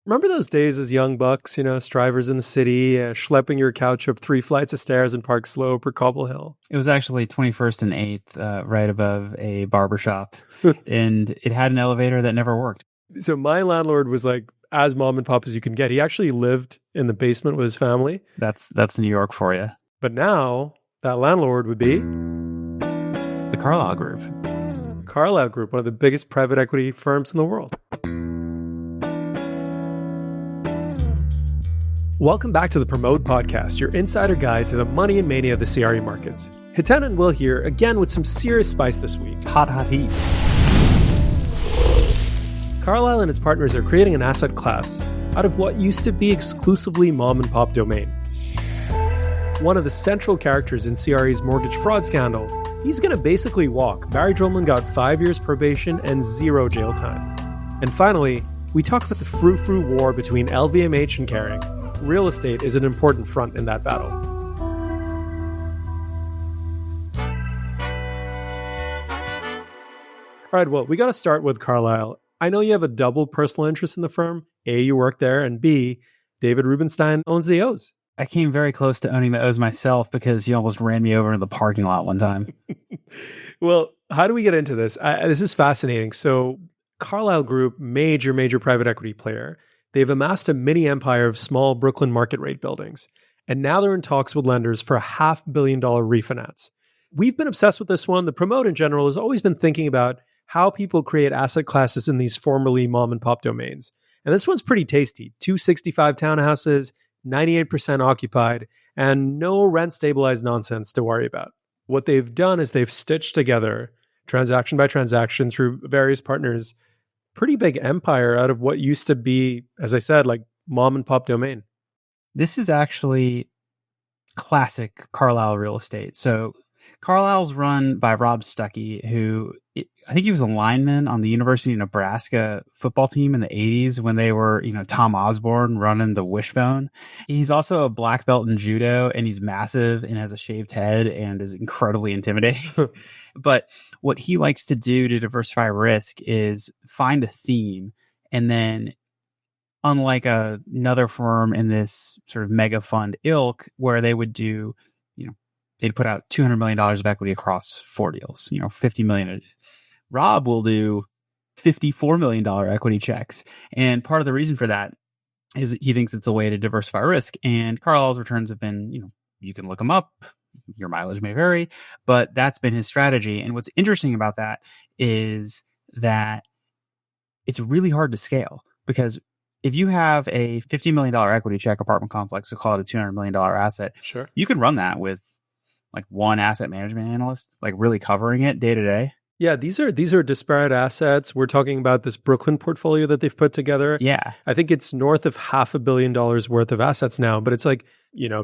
Remember those days as young bucks, strivers in the city, schlepping your couch up 3 flights of stairs in Park Slope or Cobble Hill? It was actually 21st and 8th, right above a barbershop, and it had an elevator that never worked. So my landlord was like as mom and pop as you can get. He actually lived in the basement with his family. That's New York for you. But now that landlord would be the Carlyle Group. Carlyle Group, one of the biggest private equity firms in the world. Welcome back to the Promote Podcast, your insider guide to the money and mania of the CRE markets. Hiten and Will here, again with some serious spice this week. Hot heat. Carlyle and its partners are creating an asset class out of what used to be exclusively mom and pop domain. One of the central characters in CRE's mortgage fraud scandal, he's going to basically walk. Barry Drillman got 5 years probation and 0 jail time. And finally, we talk about the frou-frou war between LVMH and Kering. Real estate is an important front in that battle. All right, well, we got to start with Carlyle. I know you have a double personal interest in the firm. A, you work there, and B, David Rubenstein owns the O's. I came very close to owning the O's myself because he almost ran me over in the parking lot one time. Well, how do we get into this? This is fascinating. So Carlyle Group, major private equity player. They've amassed a mini empire of small Brooklyn market rate buildings. And now they're in talks with lenders for a $500 million refinance. We've been obsessed with this one. The Promote in general has always been thinking about how people create asset classes in these formerly mom and pop domains. And this one's pretty tasty. 265 townhouses, 98% occupied, and no rent stabilized nonsense to worry about. What they've done is they've stitched together, transaction by transaction through various partners, pretty big empire out of what used to be, as I said, like mom and pop domain. This is actually classic Carlyle real estate. So Carlyle's run by Rob Stuckey, who I think he was a lineman on the University of Nebraska football team in the 80s when they were, Tom Osborne running the wishbone. He's also a black belt in judo, and he's massive and has a shaved head and is incredibly intimidating. But what he likes to do to diversify risk is find a theme, and then unlike another firm in this sort of mega fund ilk where they would do, they'd put out $200 million of equity across 4 deals, $50 million. Rob will do $54 million equity checks. And part of the reason for that is he thinks it's a way to diversify risk. And Carlyle's returns have been, you can look them up. Your mileage may vary, but that's been his strategy. And what's interesting about that is that it's really hard to scale, because if you have a $50 million equity check apartment complex, so call it a $200 million asset, sure, you can run that with like one asset management analyst, like really covering it day to day. Yeah, these are disparate assets. We're talking about this Brooklyn portfolio that they've put together. Yeah. I think it's north of $500 million worth of assets now, but it's like,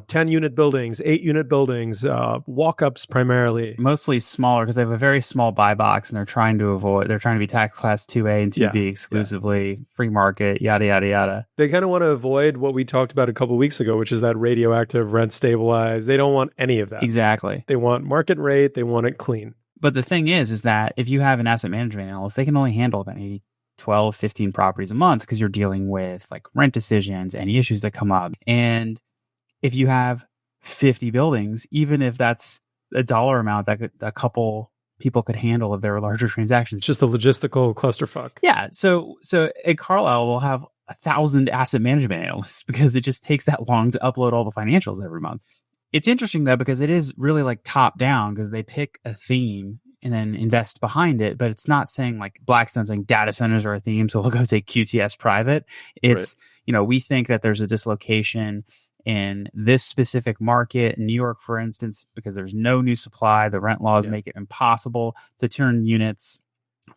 10 unit buildings, 8 unit buildings, walk-ups primarily. Mostly smaller because they have a very small buy box, and they're trying to be tax class 2A and 2B exclusively, free market, yada, yada, yada. They kind of want to avoid what we talked about a couple of weeks ago, which is that radioactive rent stabilized. They don't want any of that. Exactly. They want market rate. They want it clean. But the thing is that if you have an asset management analyst, they can only handle about maybe 12, 15 properties a month because you're dealing with like rent decisions, any issues that come up. And if you have 50 buildings, even if that's a dollar amount that a couple people could handle if there were larger transactions. It's just a logistical clusterfuck. Yeah. So at Carlyle, we'll have 1,000 asset management analysts because it just takes that long to upload all the financials every month. It's interesting, though, because it is really like top down, because they pick a theme and then invest behind it. But it's not saying like Blackstone's saying data centers are a theme, so we'll go take QTS private. It's, we think that there's a dislocation in this specific market in New York, for instance, because there's no new supply. The rent laws make it impossible to turn units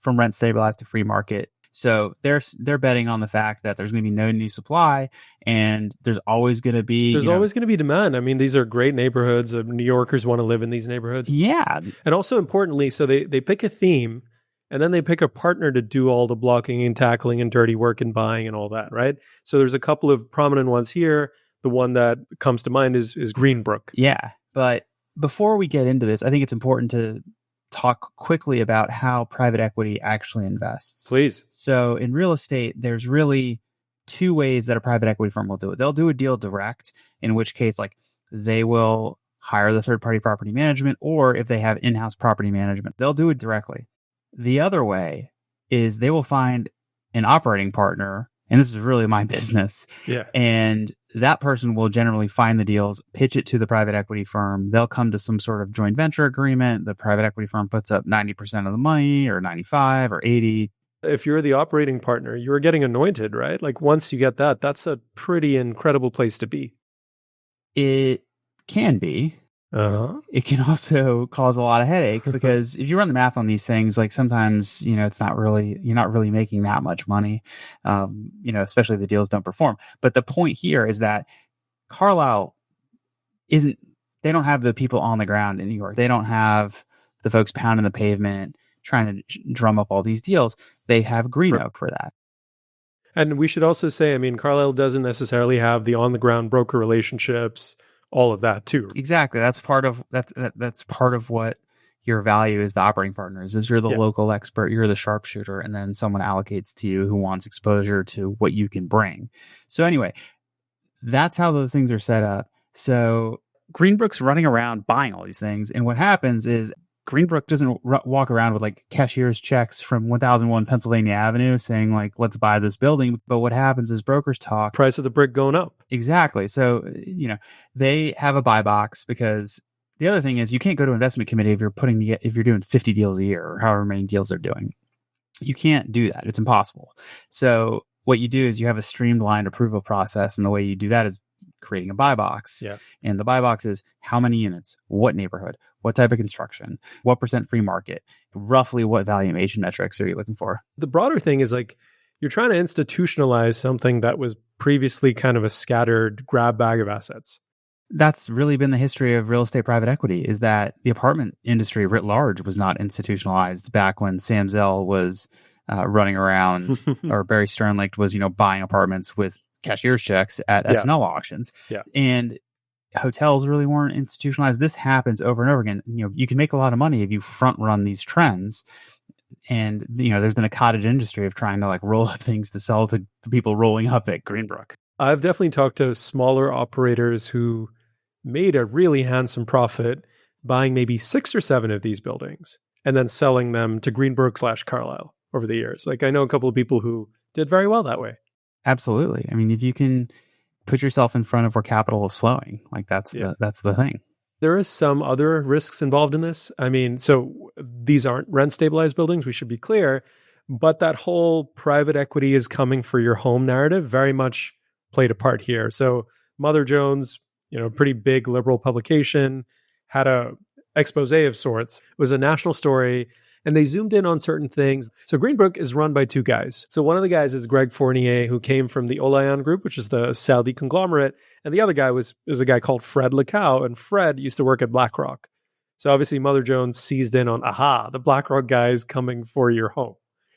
from rent stabilized to free market. So they're betting on the fact that there's going to be no new supply, and there's always going to be always going to be demand. I mean, these are great neighborhoods. New Yorkers want to live in these neighborhoods. Yeah, and also importantly, so they pick a theme, and then they pick a partner to do all the blocking and tackling and dirty work and buying and all that, right? So there's a couple of prominent ones here. The one that comes to mind is Greenbrook. Yeah, but before we get into this, I think it's important to talk quickly about how private equity actually invests. Please. So in real estate, there's really two ways that a private equity firm will do it. They'll do a deal direct, in which case, like, they will hire the third-party property management, or if they have in-house property management, they'll do it directly. The other way is they will find an operating partner, and this is really my business. Yeah. And that person will generally find the deals, pitch it to the private equity firm. They'll come to some sort of joint venture agreement. The private equity firm puts up 90% of the money, or 95 or 80. If you're the operating partner, you're getting anointed, right? Like once you get that, that's a pretty incredible place to be. It can be. It can also cause a lot of headache because if you run the math on these things, like sometimes, you're not really making that much money, especially if the deals don't perform. But the point here is that Carlyle they don't have the people on the ground in New York. They don't have the folks pounding the pavement, trying to drum up all these deals. They have Green Oak for that. And we should also say, Carlyle doesn't necessarily have the on the ground broker relationships, all of that too. Exactly. That's part of what your value is. The operating partners is you're the local expert, you're the sharpshooter, and then someone allocates to you who wants exposure to what you can bring. So anyway, that's how those things are set up. So Greenbrook's running around buying all these things, and what happens is Greenbrook doesn't walk around with like cashier's checks from 1001 Pennsylvania Avenue saying like, let's buy this building. But what happens is brokers talk. Price of the brick going up. Exactly. So, they have a buy box, because the other thing is you can't go to investment committee if you're doing 50 deals a year or however many deals they're doing. You can't do that. It's impossible. So what you do is you have a streamlined approval process. And the way you do that is creating a buy box. Yeah. And the buy box is how many units, what neighborhood, what type of construction, what % free market, roughly what valuation metrics are you looking for? The broader thing is like, you're trying to institutionalize something that was previously kind of a scattered grab bag of assets. That's really been the history of real estate private equity, is that the apartment industry writ large was not institutionalized back when Sam Zell was running around or Barry Sternlicht was, buying apartments with cashier's checks at SNL auctions. Yeah. And hotels really weren't institutionalized. This happens over and over again. You can make a lot of money if you front run these trends. And, there's been a cottage industry of trying to like roll up things to sell to people rolling up at Greenbrook. I've definitely talked to smaller operators who made a really handsome profit buying maybe 6 or 7 of these buildings and then selling them to Greenbrook/Carlyle over the years. Like I know a couple of people who did very well that way. Absolutely. If you can put yourself in front of where capital is flowing, like that's the thing. There is some other risks involved in this. So these aren't rent stabilized buildings, we should be clear, but that whole private equity is coming for your home narrative very much played a part here. So Mother Jones, pretty big liberal publication, had a expose of sorts. It was a national story, and they zoomed in on certain things. So Greenbrook is run by 2 guys. So one of the guys is Greg Fournier, who came from the Olayan Group, which is the Saudi conglomerate. And the other guy is a guy called Fred Lecow, and Fred used to work at BlackRock. So obviously Mother Jones seized in on, the BlackRock guy is coming for your home.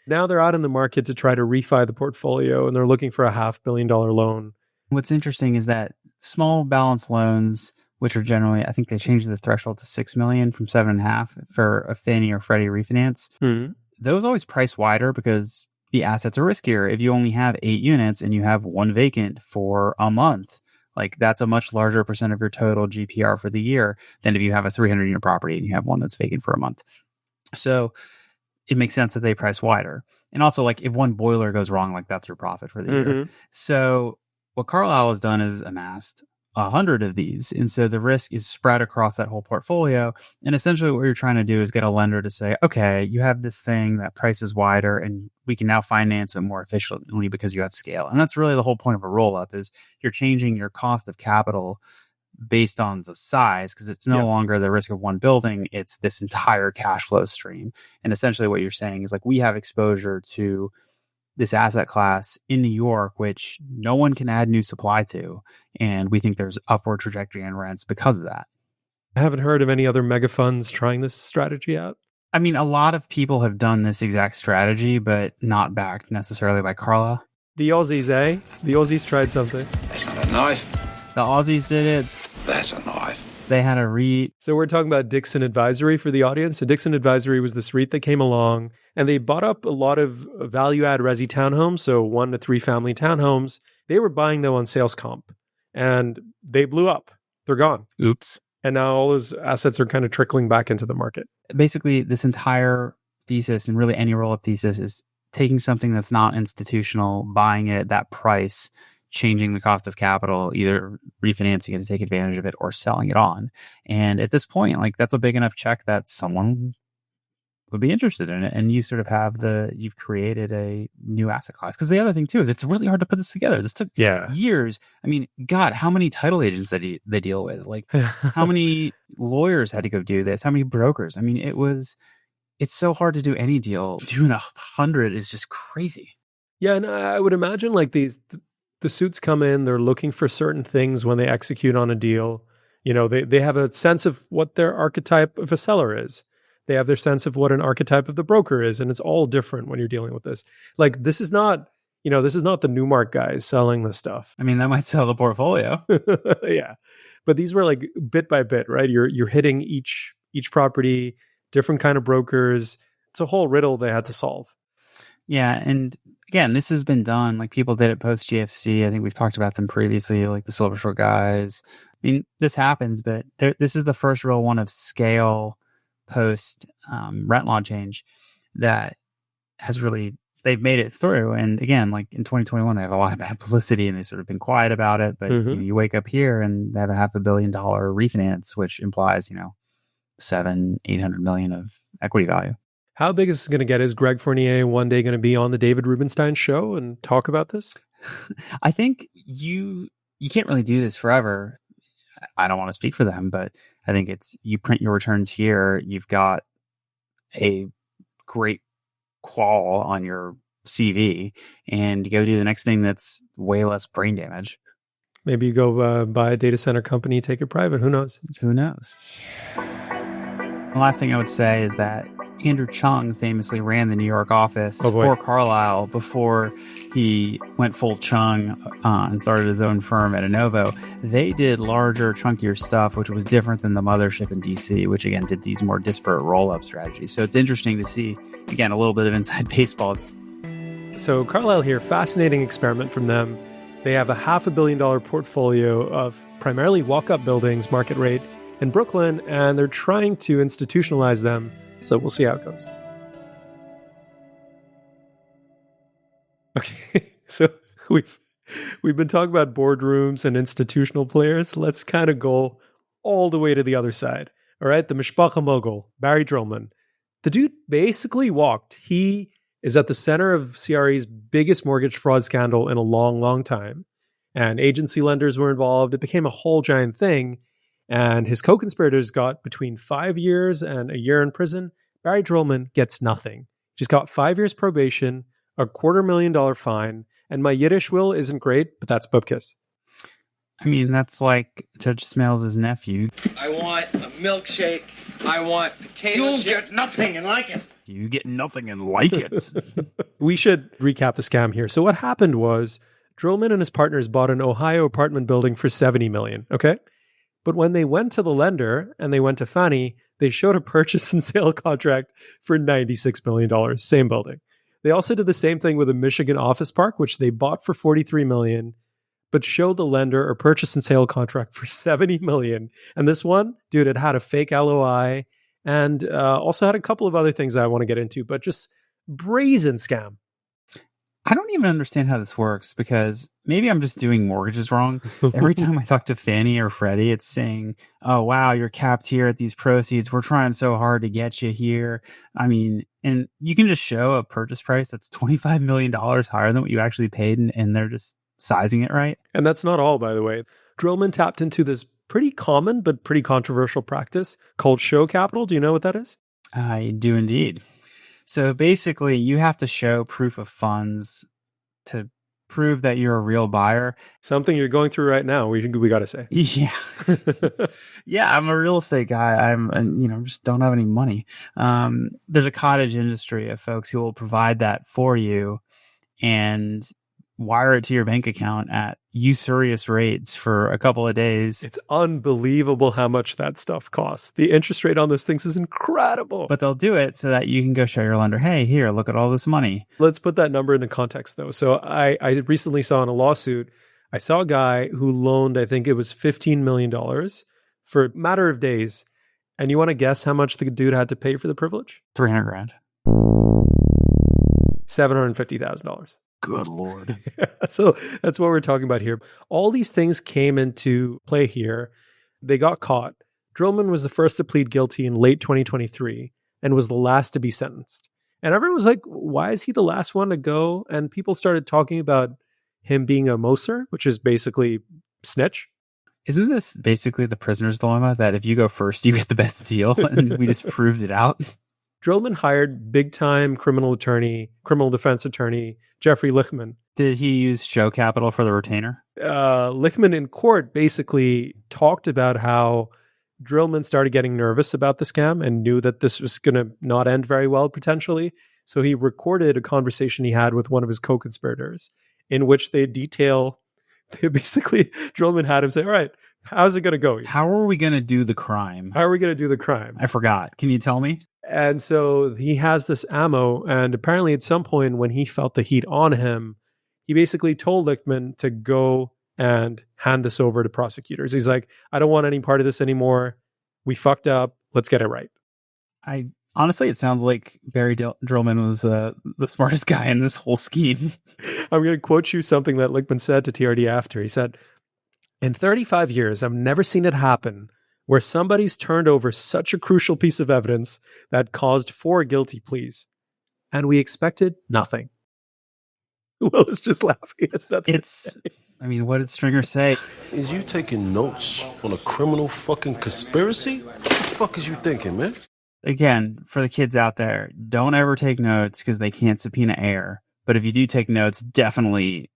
Now they're out in the market to try to refi the portfolio, and they're looking for a $500 million loan. What's interesting is that small balance loans, which are generally, I think they changed the threshold to $6 million from $7.5 for a Fannie or Freddie refinance. Mm-hmm. Those always price wider because the assets are riskier. If you only have 8 units and you have 1 vacant for a month, like that's a much larger % of your total GPR for the year than if you have a 300 unit property and you have one that's vacant for a month. So it makes sense that they price wider. And also, like, if one boiler goes wrong, like that's your profit for the year. So what Carlyle has done is amassed 100 of these. And so the risk is spread across that whole portfolio. And essentially what you're trying to do is get a lender to say, okay, you have this thing that prices wider and we can now finance it more efficiently because you have scale. And that's really the whole point of a roll-up, is you're changing your cost of capital based on the size, because it's no longer the risk of one building, it's this entire cash flow stream. And essentially what you're saying is like, we have exposure to this asset class in New York, which no one can add new supply to. And we think there's upward trajectory in rents because of that. I haven't heard of any other mega funds trying this strategy out. A lot of people have done this exact strategy, but not backed necessarily by Carlyle. The Aussies, eh? The Aussies tried something. That's not a knife. The Aussies did it. That's a knife. They had a REIT. So we're talking about Dixon Advisory for the audience. So Dixon Advisory was this REIT that came along and they bought up a lot of value-add resi townhomes, so 1 to 3 family townhomes. They were buying them on sales comp and they blew up. They're gone. Oops. And now all those assets are kind of trickling back into the market. Basically, this entire thesis and really any roll-up thesis is taking something that's not institutional, buying it at that price, changing the cost of capital, either refinancing it to take advantage of it or selling it on. And at this point, like that's a big enough check that someone would be interested in it. And you sort of you've created a new asset class. Because the other thing too is it's really hard to put this together. This took years. I mean, God, how many title agents that they deal with? Like how many lawyers had to go do this? How many brokers? I mean, it's so hard to do any deal. Doing 100 is just crazy. Yeah. And I would imagine like the suits come in, they're looking for certain things when they execute on a deal. You know, they have a sense of what their archetype of a seller is. They have their sense of what an archetype of the broker is. And it's all different when you're dealing with this. Like, this is not the Newmark guys selling this stuff. I mean, that might sell the portfolio. Yeah. But these were like bit by bit, right? You're hitting each property, different kind of brokers. It's a whole riddle they had to solve. Yeah. And again, this has been done. Like people did it post GFC. I think we've talked about them previously, like the Silver Shore guys. I mean, this happens, but this is the first real one of scale post rent law change that has really, they've made it through. And again, like in 2021, they have a lot of bad publicity and they've sort of been quiet about it. But you wake up here and they have a $500 million refinance, which implies, $700-800 million of equity value. How big is this going to get? Is Greg Fournier one day going to be on the David Rubenstein show and talk about this? I think you can't really do this forever. I don't want to speak for them, but I think it's you print your returns here. You've got a great qual on your CV and you go do the next thing that's way less brain damage. Maybe you go buy a data center company, take it private. Who knows? Who knows? The last thing I would say is that Andrew Chung famously ran the New York office for Carlyle before he went full Chung and started his own firm at Innovo. They did larger, chunkier stuff, which was different than the mothership in DC, which again did these more disparate roll-up strategies. So it's interesting to see, again, a little bit of inside baseball. So Carlyle here, fascinating experiment from them. They have a $500 million portfolio of primarily walk-up buildings, market rate, in Brooklyn, and they're trying to institutionalize them. So we'll see how it goes. Okay, so we've been talking about boardrooms and institutional players. Let's kind of go all the way to the other side. All right, the Mishpacha mogul, Barry Drillman. The dude basically walked. He is at the center of CRE's biggest mortgage fraud scandal in a long, long time. And agency lenders were involved. It became a whole giant thing. And his co-conspirators got between 5 years and a year in prison. Barry Drillman gets nothing. Just got 5 years probation, a $250,000 fine, and my Yiddish will isn't great, but that's bupkis. I mean, that's like Judge Smails' nephew. I want a milkshake. I want potato chips. You'll get nothing and like it. You get nothing and like it. We should recap the scam here. So what happened was Drillman and his partners bought an Ohio apartment building for $70 million, okay? But when they went to the lender and they went to Fannie, they showed a purchase and sale contract for $96 million, same building. They also did the same thing with a Michigan office park, which they bought for $43 million, but showed the lender a purchase and sale contract for $70 million. And this one, dude, it had a fake LOI and also had a couple of other things I want to get into, but just brazen scam. I don't even understand how this works because maybe I'm just doing mortgages wrong. Every time I talk to Fannie or Freddie, it's saying, oh, wow, you're capped here at these proceeds. We're trying so hard to get you here. I mean, and you can just show a purchase price that's $25 million higher than what you actually paid, and they're just sizing it right. And that's not all, by the way. Drillman tapped into this pretty common but pretty controversial practice called show capital. Do you know what that is? I do indeed. So basically, you have to show proof of funds to prove that you're a real buyer. Something you're going through right now, we got to say. Yeah. Yeah, I'm a real estate guy. I'm just don't have any money. There's a cottage industry of folks who will provide that for you. And wire it to your bank account at usurious rates for a couple of days. It's unbelievable how much that stuff costs. The interest rate on those things is incredible. But they'll do it so that you can go show your lender, hey, here, look at all this money. Let's put that number into context, though. So I recently saw in a lawsuit, I saw a guy who loaned, I think it was $15 million for a matter of days. And you want to guess how much the dude had to pay for the privilege? $300,000. $750,000. Good Lord. So that's what we're talking about here. All these things came into play here. They got caught. Drillman was the first to plead guilty in late 2023 and was the last to be sentenced. And everyone was like, why is he the last one to go? And people started talking about him being a Moser, which is basically snitch. Isn't this basically the prisoner's dilemma that if you go first, you get the best deal? And we just proved it out. Drillman hired big-time criminal defense attorney, Jeffrey Lichtman. Did he use show capital for the retainer? Lichtman in court basically talked about how Drillman started getting nervous about the scam and knew that this was going to not end very well, potentially. So he recorded a conversation he had with one of his co-conspirators in which basically Drillman had him say, all right, how's it going to go? How are we going to do the crime? I forgot. Can you tell me? And so he has this ammo, and apparently at some point when he felt the heat on him, he basically told Lichtman to go and hand this over to prosecutors. He's like, I don't want any part of this anymore. We fucked up. Let's get it right. Honestly, it sounds like Barry Drillman was the smartest guy in this whole scheme. I'm going to quote you something that Lichtman said to TRD after. He said, in 35 years, I've never seen it happen where somebody's turned over such a crucial piece of evidence that caused 4 guilty pleas. And we expected nothing. Will is just laughing. What did Stringer say? Is you taking notes on a criminal fucking conspiracy? What the fuck is you thinking, man? Again, for the kids out there, don't ever take notes because they can't subpoena air. But if you do take notes, definitely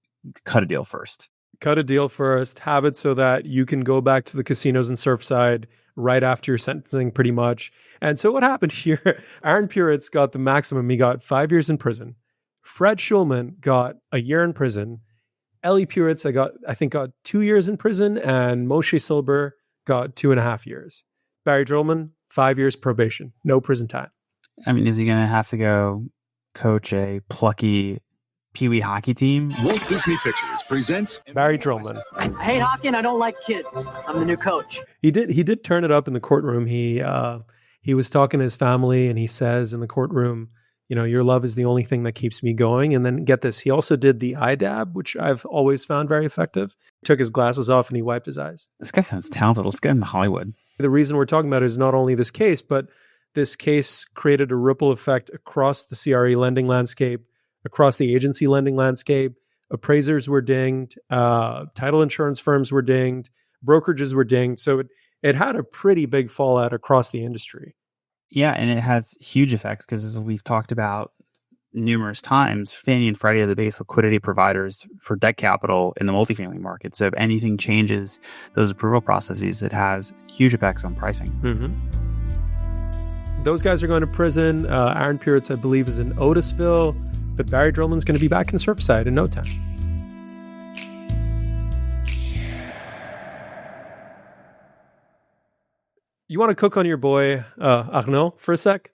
cut a deal first. Have it so that you can go back to the casinos in Surfside right after your sentencing, pretty much. And so what happened here, Aaron Puritz got the maximum. He got 5 years in prison. Fred Schulman got a year in prison. Ellie Puritz, got 2 years in prison. And Moshe Silber got 2.5 years. Barry Drillman, 5 years probation. No prison time. Is he going to have to go coach a plucky Pee Wee hockey team? Walt Disney Pictures presents Barry Drillman. I hate hockey and I don't like kids. I'm the new coach. He did turn it up in the courtroom. He was talking to his family and he says in the courtroom, your love is the only thing that keeps me going. And then get this, he also did the eye dab, which I've always found very effective. He took his glasses off and he wiped his eyes. This guy sounds talented. Let's get him to Hollywood. The reason we're talking about it is not only this case, but this case created a ripple effect across the CRE lending landscape, across the agency lending landscape. Appraisers were dinged, title insurance firms were dinged, brokerages were dinged. So it had a pretty big fallout across the industry. Yeah, and it has huge effects because as we've talked about numerous times, Fannie and Freddie are the base liquidity providers for debt capital in the multifamily market. So if anything changes those approval processes, it has huge effects on pricing. Mm-hmm. Those guys are going to prison. Aaron Puritz, I believe, is in Otisville, but Barry Drillman's going to be back in Surfside in no time. You want to cook on your boy Arnaud for a sec?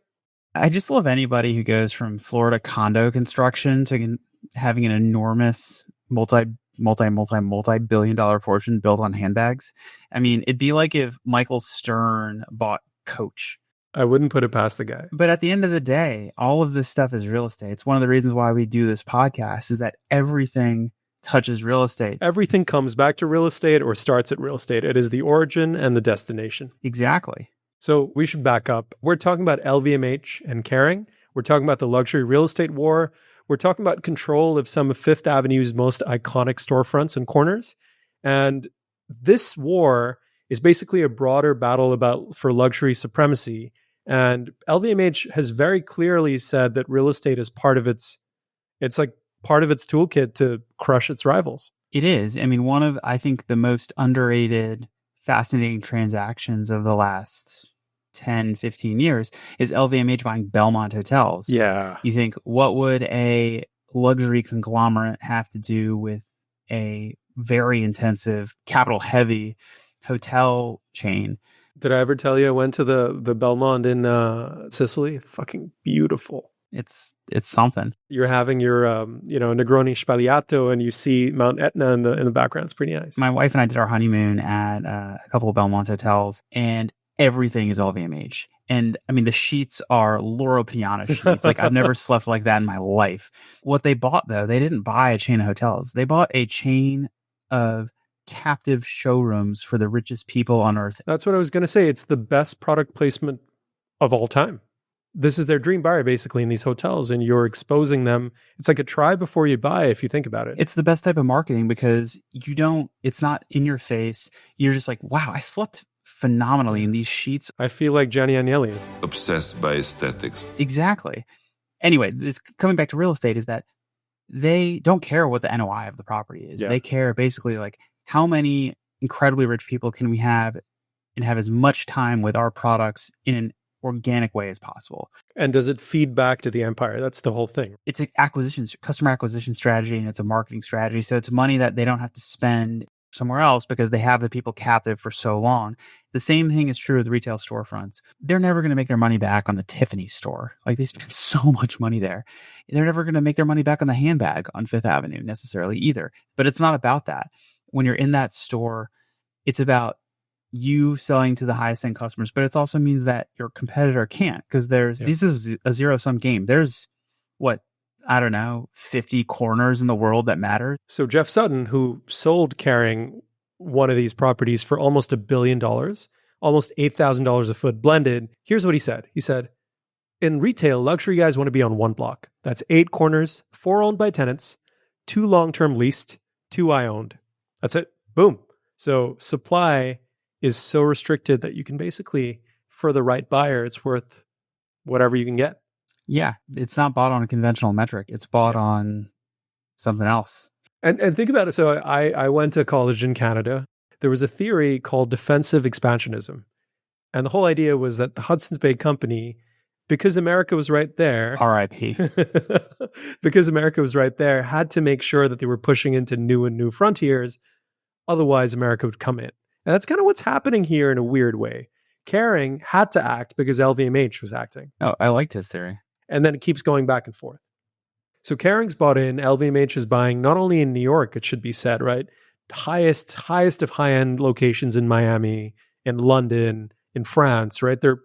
I just love anybody who goes from Florida condo construction to having an enormous multi-billion dollar fortune built on handbags. It'd be like if Michael Stern bought Coach. I wouldn't put it past the guy. But at the end of the day, all of this stuff is real estate. It's one of the reasons why we do this podcast is that everything touches real estate. Everything comes back to real estate or starts at real estate. It is the origin and the destination. Exactly. So we should back up. We're talking about LVMH and Kering. We're talking about the luxury real estate war. We're talking about control of some of Fifth Avenue's most iconic storefronts and corners. And this war is basically a broader battle for luxury supremacy. And LVMH has very clearly said that real estate is part of its toolkit to crush its rivals. It is. One of, I think, the most underrated, fascinating transactions of the last 10, 15 years is LVMH buying Belmont hotels. Yeah. You think, what would a luxury conglomerate have to do with a very intensive, capital-heavy hotel chain. Did I ever tell you I went to the Belmont in Sicily? Fucking beautiful. It's something. You're having your Negroni Spagliato, and you see Mount Etna in the background. It's pretty nice. My wife and I did our honeymoon at a couple of Belmont hotels, and everything is LVMH. And I mean, the sheets are Loro Piana sheets. Like, I've never slept like that in my life. What they bought, though, they didn't buy a chain of hotels. They bought a chain of captive showrooms for the richest people on earth. That's what I was going to say. It's the best product placement of all time. This is their dream buyer, basically, in these hotels, and you're exposing them. It's like a try before you buy, if you think about it. It's the best type of marketing because it's not in your face. You're just like, wow, I slept phenomenally in these sheets. I feel like Gianni Agnelli. Obsessed by aesthetics. Exactly. Anyway, this coming back to real estate is that they don't care what the NOI of the property is. Yeah. They care basically like how many incredibly rich people can we have and have as much time with our products in an organic way as possible. And does it feed back to the empire? That's the whole thing. It's an customer acquisition strategy, and it's a marketing strategy. So it's money that they don't have to spend somewhere else because they have the people captive for so long. The same thing is true with retail storefronts. They're never going to make their money back on the Tiffany store. Like, they spend so much money there. They're never going to make their money back on the handbag on Fifth Avenue necessarily either. But it's not about that. When you're in that store, it's about you selling to the highest end customers, but it also means that your competitor can't, because this is a zero sum game. There's 50 corners in the world that matter. So Jeff Sutton, who sold Kering one of these properties for almost $1 billion, almost $8,000 a foot blended. Here's what he said. He said, in retail, luxury guys want to be on one block. That's 8 corners, 4 owned by tenants, 2 long-term leased, 2 I owned. That's it. Boom. So supply is so restricted that you can basically, for the right buyer, it's worth whatever you can get. Yeah, it's not bought on a conventional metric. It's bought on something else. And think about it. So I went to college in Canada. There was a theory called defensive expansionism. And the whole idea was that the Hudson's Bay Company, because America was right there, RIP. because America was right there, had to make sure that they were pushing into new frontiers. Otherwise, America would come in. And that's kind of what's happening here in a weird way. Kering had to act because LVMH was acting. Oh, I liked his theory. And then it keeps going back and forth. So Kering's bought in, LVMH is buying, not only in New York, it should be said, right? Highest of high-end locations in Miami, in London, in France, right? They're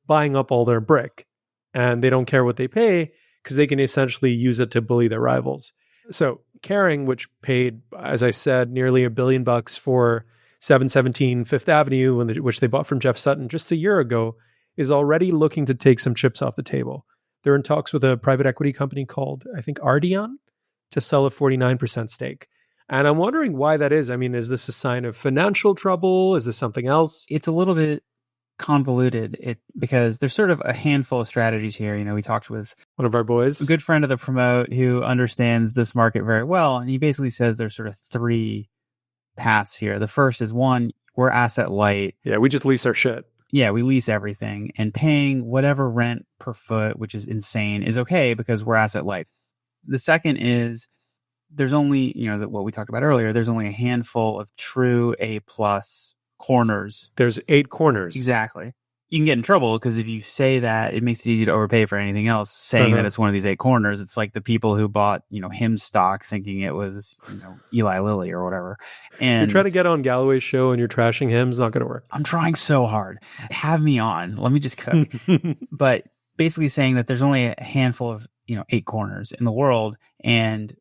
buying up all their brick, and they don't care what they pay because they can essentially use it to bully their rivals. So Kering, which paid, as I said, nearly $1 billion for 717 Fifth Avenue, which they bought from Jeff Sutton just a year ago, is already looking to take some chips off the table. They're in talks with a private equity company called, I think, Ardian, to sell a 49% stake. And I'm wondering why that is. I mean, is this a sign of financial trouble? Is this something else? It's a little bit convoluted because there's sort of a handful of strategies here. You know, we talked with one of our boys, a good friend of the Promote, who understands this market very well. And he basically says there's sort of 3 paths here. The first is, one, we're asset light. Yeah, we just lease our shit. Yeah, we lease everything, and paying whatever rent per foot, which is insane, is okay because we're asset light. The second is there's only, what we talked about earlier, there's only a handful of true A+ corners. There's 8 corners. Exactly. You can get in trouble because if you say that, it makes it easy to overpay for anything else. Saying that it's one of these 8 corners, it's like the people who bought, him stock thinking it was, Eli Lilly or whatever. And you're trying to get on Galloway's show and you're trashing him. It's not going to work. I'm trying so hard. Have me on. Let me just cook. But basically saying that there's only a handful of, 8 corners in the world, and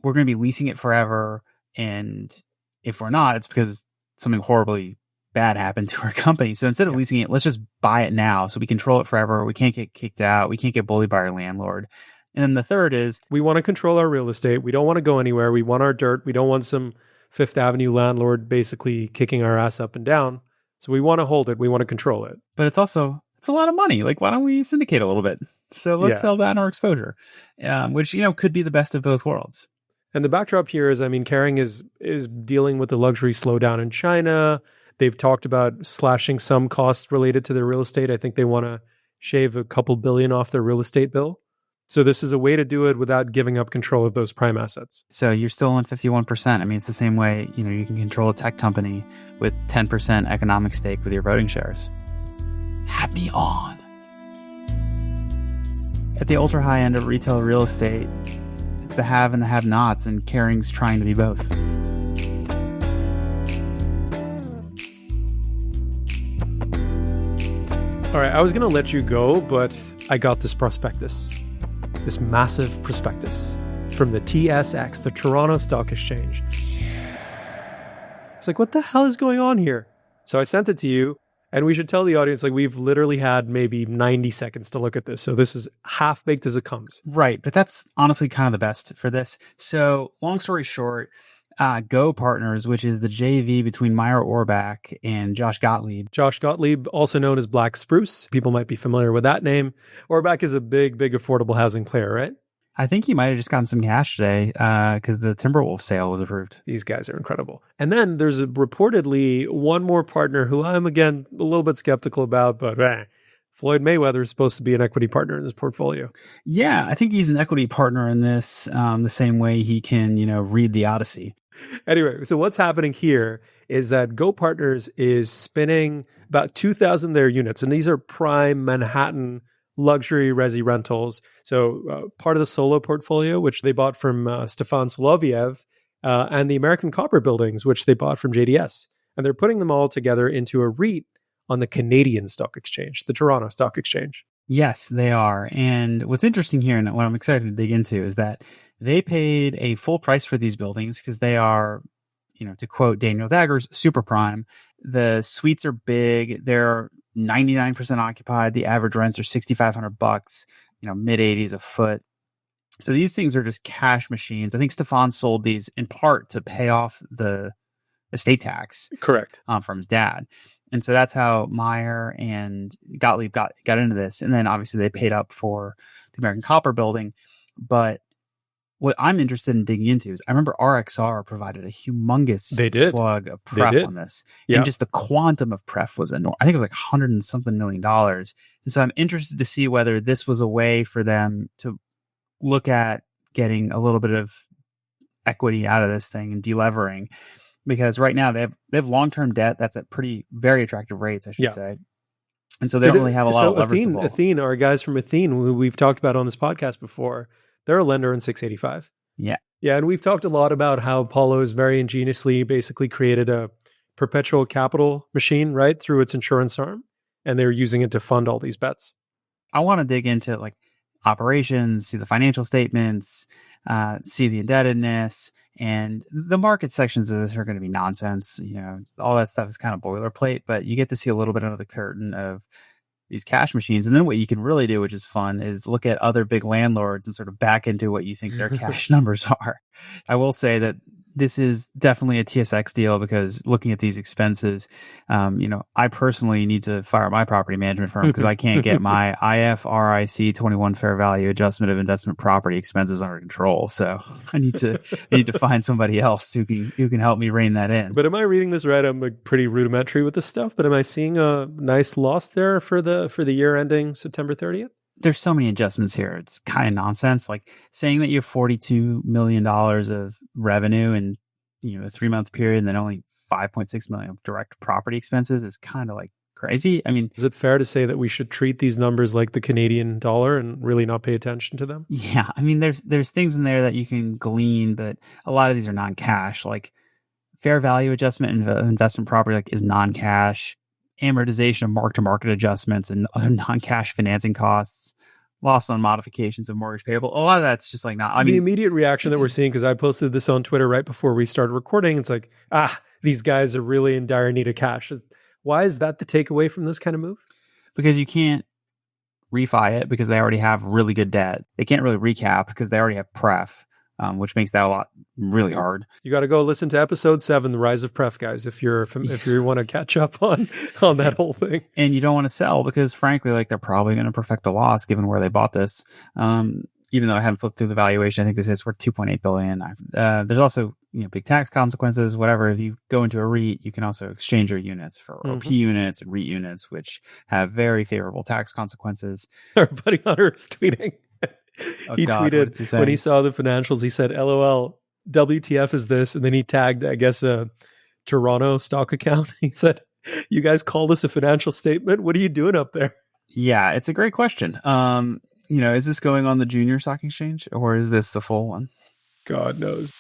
we're going to be leasing it forever. And if we're not, it's because something horribly bad happened to our company. So instead of leasing it, let's just buy it now so we control it forever. We can't get kicked out. We can't get bullied by our landlord. And then the third is, we want to control our real estate. We don't want to go anywhere. We want our dirt. We don't want some Fifth Avenue landlord basically kicking our ass up and down. So we want to hold it. We want to control it. But it's a lot of money. Like, why don't we syndicate a little bit? So let's sell that in our exposure, which, could be the best of both worlds. And the backdrop here is, Kering is dealing with the luxury slowdown in China. They've talked about slashing some costs related to their real estate. I think they want to shave a couple billion off their real estate bill. So this is a way to do it without giving up control of those prime assets. So you're still on 51%. I mean, it's the same way, you can control a tech company with 10% economic stake with your voting shares. Have me on. At the ultra high end of retail real estate, it's the have and the have-nots, and Kering's trying to be both. All right, I was going to let you go, but I got this prospectus. This massive prospectus from the TSX, the Toronto Stock Exchange. It's like, what the hell is going on here? So I sent it to you, and we should tell the audience, like, we've literally had maybe 90 seconds to look at this. So this is half baked as it comes. Right, but that's honestly kind of the best for this. So long story short, Go Partners, which is the JV between Meyer Orbach and Josh Gotlib. Josh Gotlib, also known as Black Spruce. People might be familiar with that name. Orbach is a big affordable housing player, right? I think he might have just gotten some cash today because the Timberwolf sale was approved. These guys are incredible. And then there's reportedly one more partner who I'm, again, a little bit skeptical about, but Floyd Mayweather is supposed to be an equity partner in this portfolio. Yeah, I think he's an equity partner in this the same way he can, read the Odyssey. Anyway, so what's happening here is that Go Partners is spinning about 2,000 of their units, and these are prime Manhattan luxury resi rentals. So part of the Solo portfolio, which they bought from Stefan Soloviev, and the American Copper buildings, which they bought from JDS. And they're putting them all together into a REIT on the Canadian Stock Exchange, the Toronto Stock Exchange. Yes, they are. And what's interesting here, and what I'm excited to dig into, is that they paid a full price for these buildings because they are, to quote Daniel Daggers, super prime. The suites are big. They're 99% occupied. The average rents are $6,500, mid 80s a foot. So these things are just cash machines. I think Stefan sold these in part to pay off the estate tax. Correct. From his dad. And so that's how Meyer and Gottlieb got into this. And then obviously they paid up for the American Copper building. But what I'm interested in digging into is I remember RXR provided a humongous slug of pref on this. Yeah. And just the quantum of pref was enormous. I think it was like $100 and something million. And so I'm interested to see whether this was a way for them to look at getting a little bit of equity out of this thing and delevering. Because right now they have long-term debt that's at very attractive rates, I should say. And so they don't really have a lot of leverage to pull. Athene, our guys from Athene, who we've talked about on this podcast before, they're a lender in 685. Yeah. Yeah, and we've talked a lot about how Apollo has very ingeniously basically created a perpetual capital machine, right, through its insurance arm, and they're using it to fund all these bets. I want to dig into like operations, see the financial statements, see the indebtedness, and the market sections of this are going to be nonsense. All that stuff is kind of boilerplate, but you get to see a little bit under the curtain of these cash machines. And then what you can really do, which is fun, is look at other big landlords and sort of back into what you think their cash numbers are. I will say that this is definitely a TSX deal because looking at these expenses, I personally need to fire my property management firm because I can't get my IFRIC 21 fair value adjustment of investment property expenses under control. So I need to find somebody else who can help me rein that in. But am I reading this right? I'm pretty rudimentary with this stuff, but am I seeing a nice loss there for the year ending September 30th? There's so many adjustments here. It's kind of nonsense. Like saying that you have $42 million of revenue in, a 3-month period and then only $5.6 million of direct property expenses is kind of like crazy. I mean, is it fair to say that we should treat these numbers like the Canadian dollar and really not pay attention to them? Yeah. I mean, there's things in there that you can glean, but a lot of these are non-cash. Like fair value adjustment in investment property is non-cash. Amortization of mark-to-market adjustments and other non-cash financing costs, loss on modifications of mortgage payable. A lot of that's just the immediate reaction that we're seeing, because I posted this on Twitter right before we started recording, it's like, these guys are really in dire need of cash. Why is that the takeaway from this kind of move? Because you can't refi it because they already have really good debt. They can't really recap because they already have pref. Which makes that really hard. You got to go listen to episode 7, The Rise of Pref, guys, if you want to catch up on that whole thing. And you don't want to sell because, frankly, they're probably going to perfect a loss given where they bought this. Even though I haven't flipped through the valuation, I think this is worth $2.8 billion. There's also big tax consequences. Whatever. If you go into a REIT, you can also exchange your units for REPE units and REIT units, which have very favorable tax consequences. Our buddy Hunter is tweeting. Oh, he God, what tweeted is he when he saying? saw the financials, he said, LOL, WTF is this? And then he tagged, I guess, a Toronto stock account. He said, you guys call this a financial statement? What are you doing up there? Yeah, it's a great question. Is this going on the junior stock exchange or is this the full one? God knows.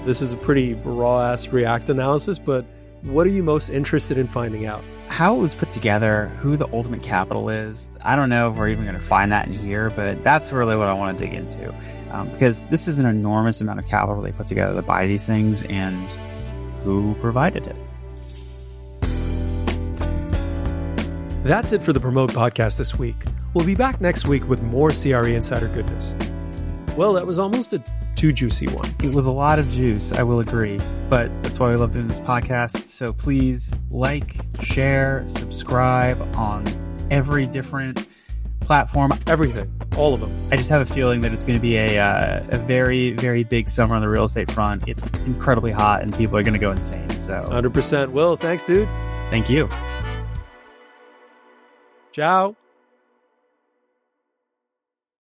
This is a pretty raw-ass React analysis, but what are you most interested in finding out? How it was put together, who the ultimate capital is. I don't know if we're even going to find that in here, but that's really what I want to dig into. Because this is an enormous amount of capital they put together to buy these things, and who provided it. That's it for the Promote podcast this week. We'll be back next week with more CRE Insider goodness. Well, that was almost a too juicy one. It was a lot of juice, I will agree. But that's why we love doing this podcast. So please like, share, subscribe on every different platform. Everything. All of them. I just have a feeling that it's going to be a very, very big summer on the real estate front. It's incredibly hot and people are going to go insane. So 100%. Will, thanks, dude. thank you. Ciao.